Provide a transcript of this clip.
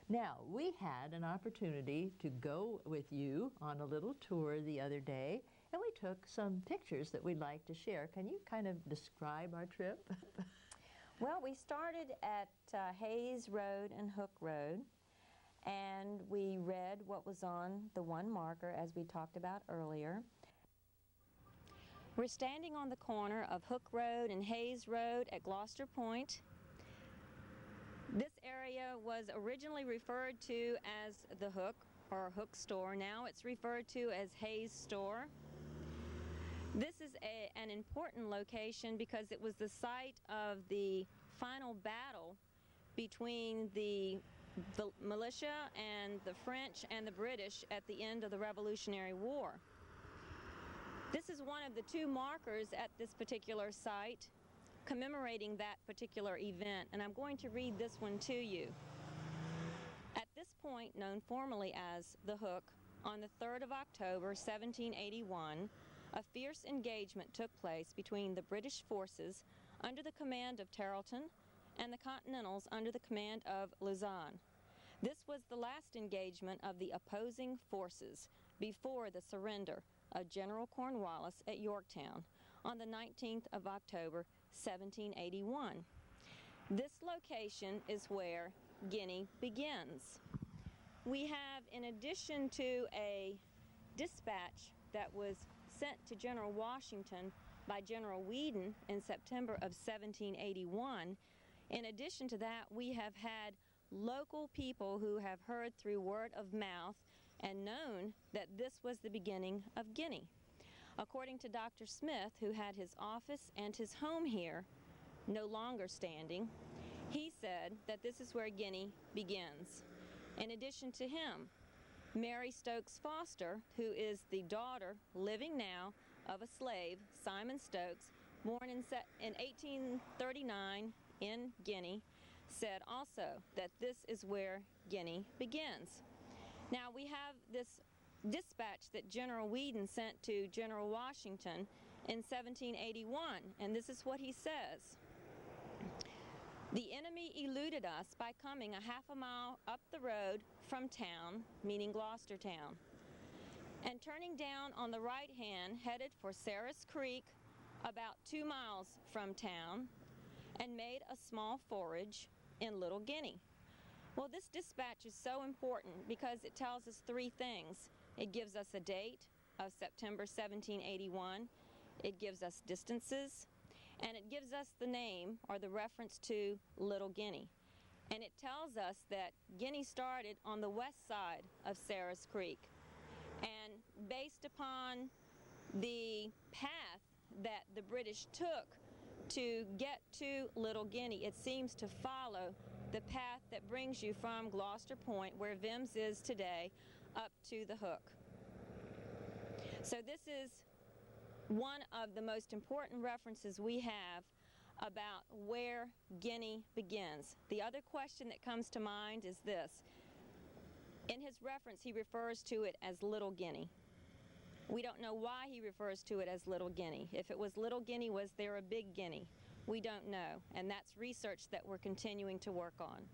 Now, we had an opportunity to go with you on a little tour the other day, and we took some pictures that we'd like to share. Can you kind of describe our trip? Well, we started at Hayes Road and Hook Road, and we read what was on the one marker, as we talked about earlier. We're standing on the corner of Hook Road and Hayes Road at Gloucester Point. This area was originally referred to as the Hook or Hook Store. Now it's referred to as Hayes Store. This is an important location because it was the site of the final battle between the militia and the French and the British at the end of the Revolutionary War. This is one of the two markers at this particular site commemorating that particular event, and I'm going to read this one to you. At this point, known formally as the Hook, on the 3rd of October 1781, a fierce engagement took place between the British forces under the command of Tarleton and the Continentals under the command of Luzon. This was the last engagement of the opposing forces before the surrender of General Cornwallis at Yorktown on the 19th of October 1781. This location is where Guinea begins. We have, in addition to a dispatch that was sent to General Washington by General Weedon in September of 1781, in addition to that, we have had local people who have heard through word of mouth and known that this was the beginning of Guinea. According to Dr. Smith, who had his office and his home here, no longer standing, he said that this is where Guinea begins. In addition to him, Mary Stokes Foster, who is the daughter, living now, of a slave, Simon Stokes, born in 1839 in Guinea, said also that this is where Guinea begins. Now we have this dispatch that General Weedon sent to General Washington in 1781, and this is what he says. The enemy eluded us by coming a half a mile up the road from town, meaning Gloucester Town, and turning down on the right hand, headed for Sarah's Creek, about 2 miles from town, and made a small forage in Little Guinea. Well, this dispatch is so important because it tells us three things. It gives us a date of September 1781, it gives us distances, and it gives us the name or the reference to Little Guinea. And it tells us that Guinea started on the west side of Sarah's Creek. And based upon the path that the British took to get to Little Guinea, it seems to follow the path that brings you from Gloucester Point, where Vims is today, up to the Hook. So this is one of the most important references we have about where Guinea begins. The other question that comes to mind is this. In his reference, he refers to it as Little Guinea. We don't know why he refers to it as Little Guinea. If it was Little Guinea, was there a Big Guinea? We don't know, and that's research that we're continuing to work on.